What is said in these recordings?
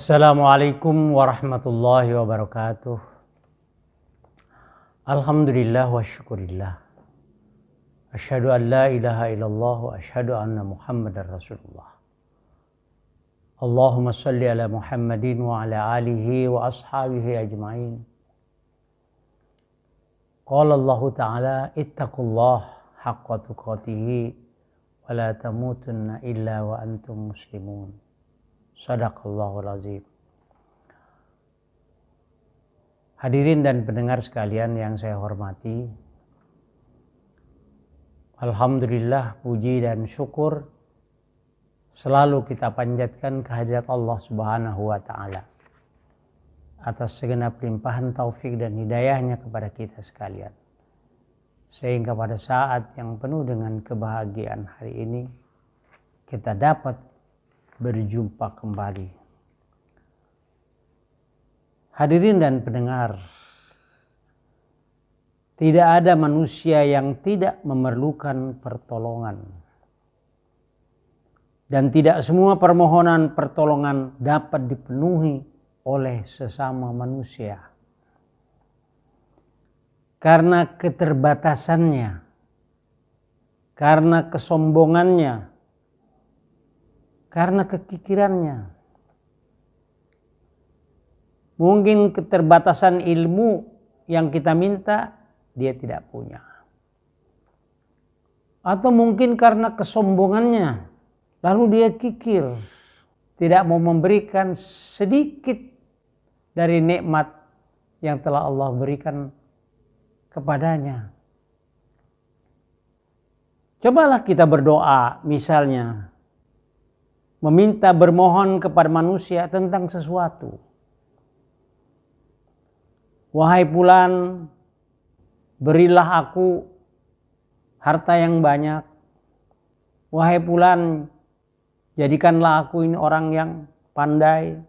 Assalamualaikum warahmatullahi wabarakatuh. Alhamdulillah wa syukurillah. Asyhadu an la ilaha illallah wa asyhadu anna Muhammadar Rasulullah. Allahumma salli ala Muhammadin wa ala alihi wa ashabihi ajma'in. Qala Allah Ta'ala ittaqullah haqqa tuqatih wa la tamutunna illa wa antum muslimun. Shadaqallahul azim. Hadirin dan pendengar sekalian yang saya hormati, alhamdulillah, puji dan syukur selalu kita panjatkan kehadirat Allah Subhanahu wa taala atas segenap limpahan taufik dan hidayahnya kepada kita sekalian, sehingga pada saat yang penuh dengan kebahagiaan hari ini kita dapat berjumpa kembali. Hadirin dan pendengar, tidak ada manusia yang tidak memerlukan pertolongan, dan tidak semua permohonan pertolongan dapat dipenuhi oleh sesama manusia karena keterbatasannya, karena kesombongannya, karena kekikirannya. Mungkin keterbatasan ilmu yang kita minta dia tidak punya. Atau mungkin karena kesombongannya, lalu dia kikir, tidak mau memberikan sedikit dari nikmat yang telah Allah berikan kepadanya. Cobalah kita berdoa, misalnya meminta, bermohon kepada manusia tentang sesuatu. Wahai fulan, berilah aku harta yang banyak. Wahai fulan, jadikanlah aku ini orang yang pandai.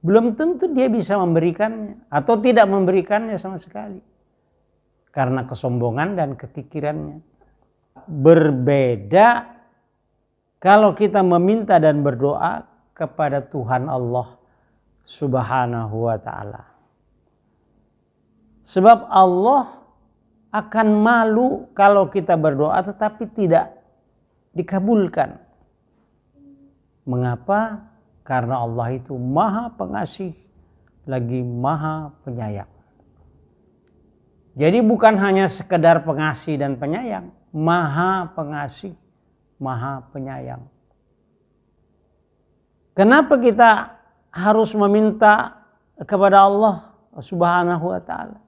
Belum tentu dia bisa memberikannya atau tidak memberikannya sama sekali karena kesombongan dan kekikirannya. Berbeda kalau kita meminta dan berdoa kepada Tuhan Allah Subhanahu wa ta'ala. Sebab Allah akan malu kalau kita berdoa tetapi tidak dikabulkan. Mengapa? Karena Allah itu maha pengasih lagi maha penyayang. Jadi bukan hanya sekedar pengasih dan penyayang, maha pengasih, maha penyayang. Kenapa kita harus meminta kepada Allah Subhanahu wa ta'ala?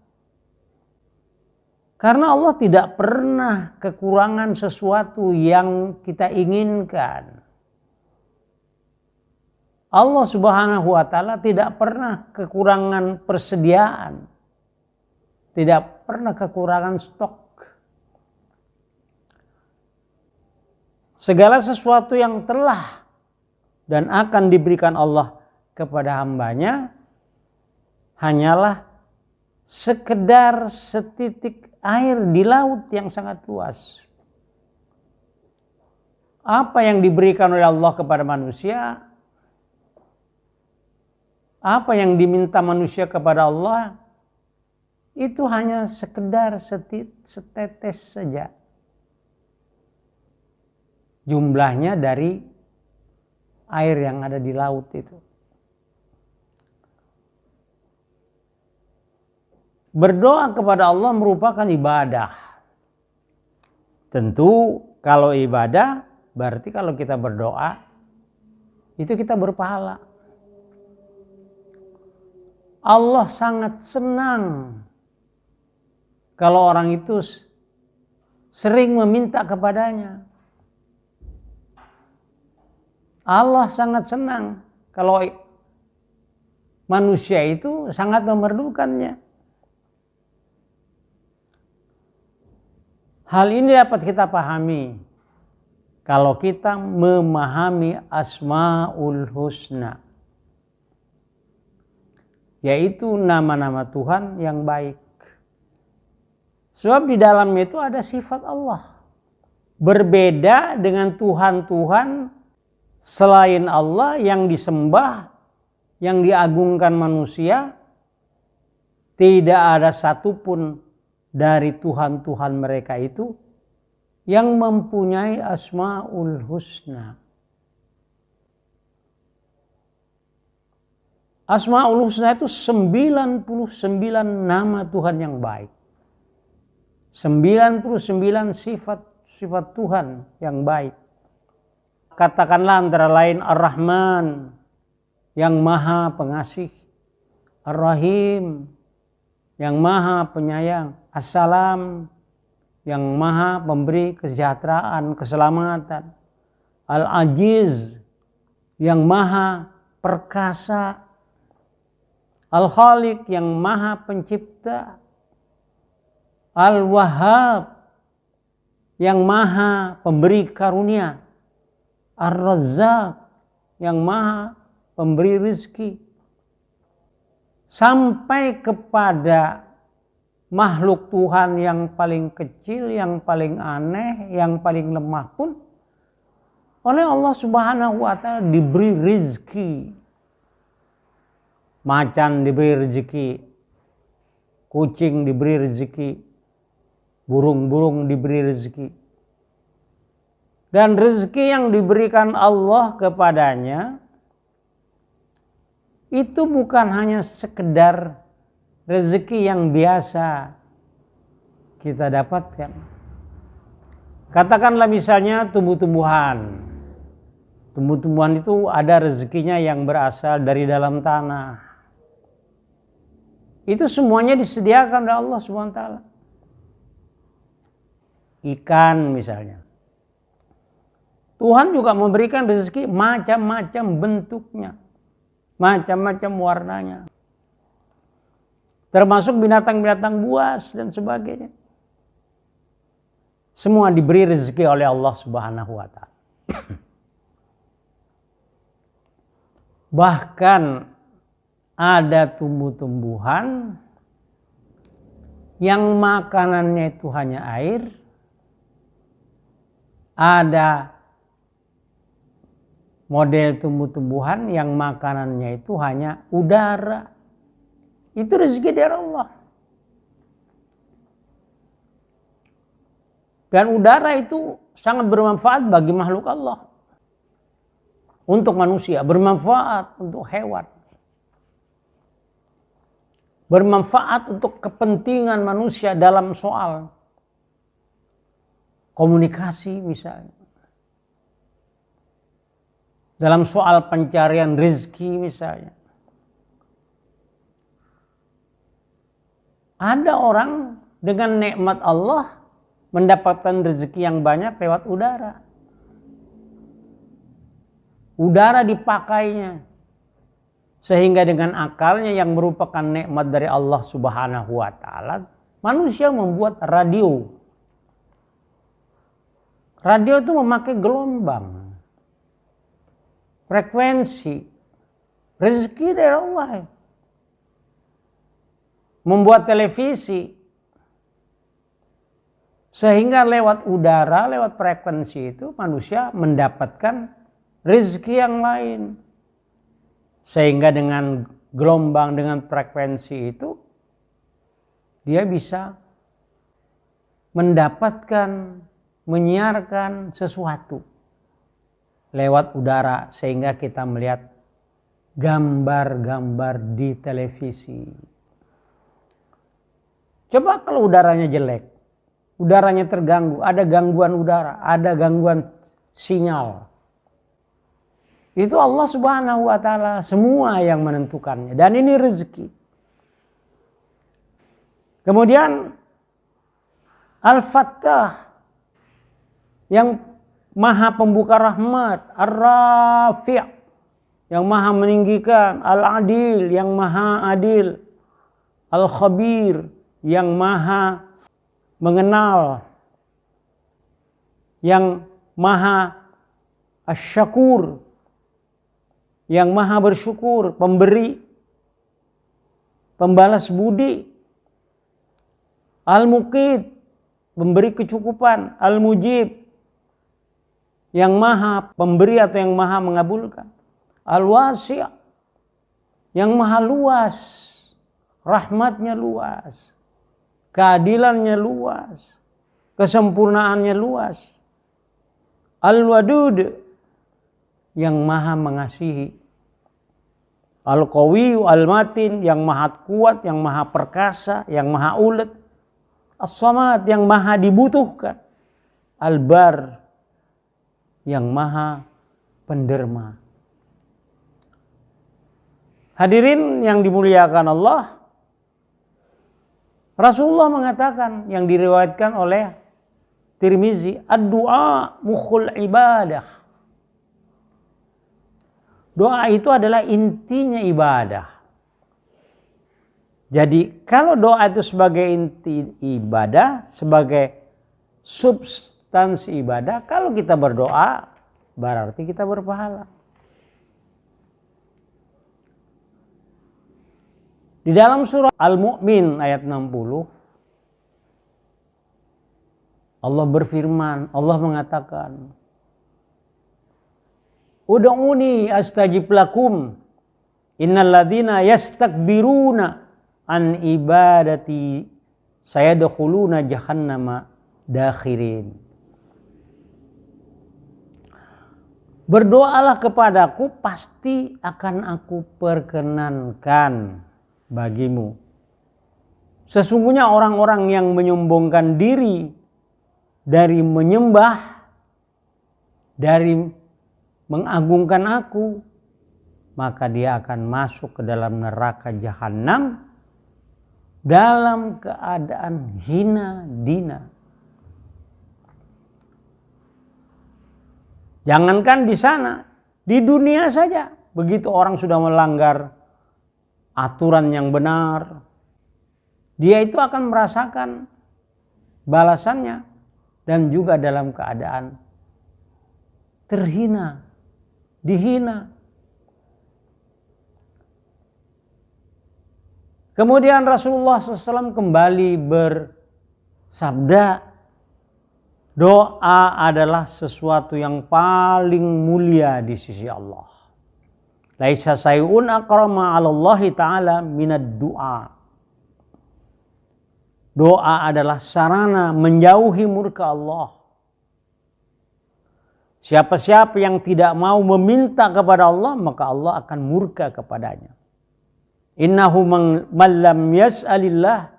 Karena Allah tidak pernah kekurangan sesuatu yang kita inginkan. Allah Subhanahu wa ta'ala tidak pernah kekurangan persediaan, tidak pernah kekurangan stok. Segala sesuatu yang telah dan akan diberikan Allah kepada hambanya hanyalah sekedar setitik air di laut yang sangat luas. Apa yang diberikan oleh Allah kepada manusia, apa yang diminta manusia kepada Allah, itu hanya sekedar setetes saja. Jumlahnya dari air yang ada di laut itu. Berdoa kepada Allah merupakan ibadah. Tentu kalau ibadah berarti kalau kita berdoa itu kita berpahala. Allah sangat senang kalau orang itu sering meminta kepadanya. Allah sangat senang kalau manusia itu sangat memerlukannya. Hal ini dapat kita pahami kalau kita memahami Asmaul Husna, yaitu nama-nama Tuhan yang baik. Sebab di dalamnya itu ada sifat Allah. Berbeda dengan Tuhan-Tuhan selain Allah yang disembah, yang diagungkan manusia, tidak ada satupun dari Tuhan-Tuhan mereka itu yang mempunyai Asmaul Husna. Asmaul Husna itu 99 nama Tuhan yang baik. 99 sifat Tuhan yang baik. Katakanlah antara lain Ar-Rahman yang maha pengasih, Ar-Rahim yang maha penyayang, As-Salam yang maha pemberi kesejahteraan, keselamatan, Al-Ajiz yang maha perkasa, Al-Khaliq yang maha pencipta, Al-Wahhab yang maha pemberi karunia, Ar-Razzaq yang maha pemberi rezeki, sampai kepada makhluk Tuhan yang paling kecil, yang paling aneh, yang paling lemah pun oleh Allah Subhanahu wa Ta'ala diberi rezeki. Macan diberi rezeki, kucing diberi rezeki, burung-burung diberi rezeki. Dan rezeki yang diberikan Allah kepadanya itu bukan hanya sekedar rezeki yang biasa kita dapatkan. Katakanlah misalnya tumbuh-tumbuhan. Tumbuh-tumbuhan itu ada rezekinya yang berasal dari dalam tanah. Itu semuanya disediakan oleh Allah SWT. Ikan misalnya. Tuhan juga memberikan rezeki macam-macam bentuknya. Macam-macam warnanya. Termasuk binatang-binatang buas dan sebagainya. Semua diberi rezeki oleh Allah Subhanahu wa Ta'ala. Bahkan ada tumbuh-tumbuhan yang makanannya itu hanya air. Ada model tumbuh-tumbuhan yang makanannya itu hanya udara. Itu rezeki dari Allah. Dan udara itu sangat bermanfaat bagi makhluk Allah. Untuk manusia, bermanfaat untuk hewan. Bermanfaat untuk kepentingan manusia dalam soal komunikasi misalnya. Dalam soal pencarian rezeki misalnya. Ada orang dengan nikmat Allah mendapatkan rezeki yang banyak lewat udara. Udara dipakainya. Sehingga dengan akalnya yang merupakan nikmat dari Allah Subhanahu wa Ta'ala, manusia membuat radio. Radio itu memakai gelombang. Frekuensi, rezeki dari Allah. Membuat televisi, sehingga lewat udara, lewat frekuensi itu manusia mendapatkan rezeki yang lain. Sehingga dengan gelombang, dengan frekuensi itu, dia bisa mendapatkan, menyiarkan sesuatu lewat udara sehingga kita melihat gambar-gambar di televisi. Coba kalau udaranya jelek, udaranya terganggu, ada gangguan udara, ada gangguan sinyal. Itu Allah Subhanahu wa Ta'ala semua yang menentukannya, dan ini rezeki. Kemudian Al-Fattah yang Maha pembuka rahmat, Ar-Rafi' yang maha meninggikan, Al-Adil yang maha adil, Al-Khabir yang maha mengenal, yang maha Asy-Syakur yang maha bersyukur, pemberi, pembalas budi, Al-Muqit, memberi kecukupan, Al-Mujib yang maha pemberi atau yang maha mengabulkan. Al-Wasi', yang maha luas, rahmatnya luas, keadilannya luas, kesempurnaannya luas. Al-Wadud, yang maha mengasihi. Al-Qawi, Al-Matin, yang maha kuat, yang maha perkasa, yang maha ulet. As-Samad, yang maha dibutuhkan. Al-Bar, yang maha penderma. Hadirin yang dimuliakan Allah, Rasulullah mengatakan yang diriwayatkan oleh Tirmizi, ad-du'a mukhul ibadah. Doa itu adalah intinya ibadah. Jadi kalau doa itu sebagai inti ibadah, sebagai substansi ibadah, kalau kita berdoa berarti kita berpahala. Di dalam surah Al-Mu'min ayat 60, Allah berfirman, Allah mengatakan, Ud'uni astajib lakum innal ladzina yastakbiruna an ibadati sayadkhuluna jahannama dakhirin. Berdoalah kepadaku, pasti akan aku perkenankan bagimu. Sesungguhnya orang-orang yang menyombongkan diri dari menyembah, dari mengagungkan aku, maka dia akan masuk ke dalam neraka jahanam dalam keadaan hina dina. Jangankan di sana, di dunia saja, begitu orang sudah melanggar aturan yang benar, dia itu akan merasakan balasannya dan juga dalam keadaan terhina, dihina. Kemudian Rasulullah SAW kembali bersabda, doa adalah sesuatu yang paling mulia di sisi Allah. Laisa sayun akrama 'ala Allah Ta'ala minad du'a. Doa adalah sarana menjauhi murka Allah. Siapa-siapa yang tidak mau meminta kepada Allah, maka Allah akan murka kepadanya. Innahu man lam yas'alillah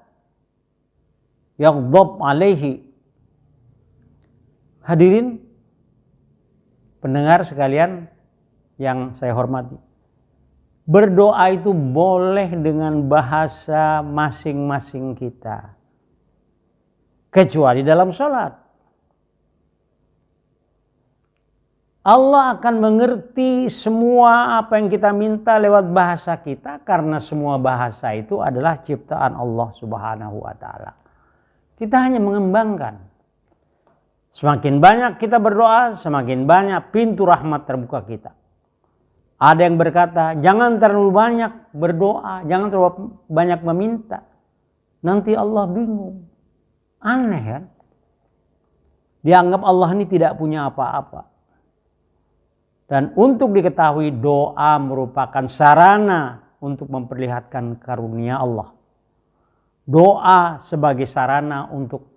yaghdab alaihi. Hadirin pendengar sekalian yang saya hormati, berdoa itu boleh dengan bahasa masing-masing kita, kecuali dalam sholat. Allah akan mengerti semua apa yang kita minta lewat bahasa kita, karena semua bahasa itu adalah ciptaan Allah Subhanahu wa Ta'ala. Kita hanya mengembangkan. Semakin banyak kita berdoa, semakin banyak pintu rahmat terbuka kita. Ada yang berkata, jangan terlalu banyak berdoa, jangan terlalu banyak meminta. Nanti Allah bingung. Aneh kan? Dianggap Allah ini tidak punya apa-apa. Dan untuk diketahui, doa merupakan sarana untuk memperlihatkan karunia Allah. Doa sebagai sarana untuk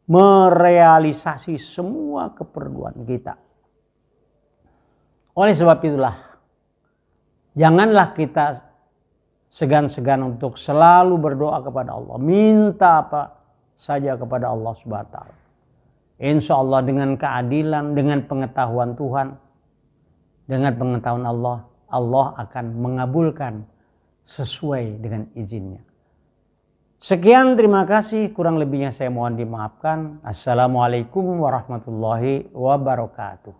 merealisasi semua keperluan kita. Oleh sebab itulah, janganlah kita segan-segan untuk selalu berdoa kepada Allah. Minta apa saja kepada Allah Subhanahu wa Ta'ala. Insya Allah dengan keadilan, dengan pengetahuan Tuhan, dengan pengetahuan Allah, Allah akan mengabulkan sesuai dengan izinnya. Sekian, terima kasih. Kurang lebihnya saya mohon dimaafkan. Assalamualaikum warahmatullahi wabarakatuh.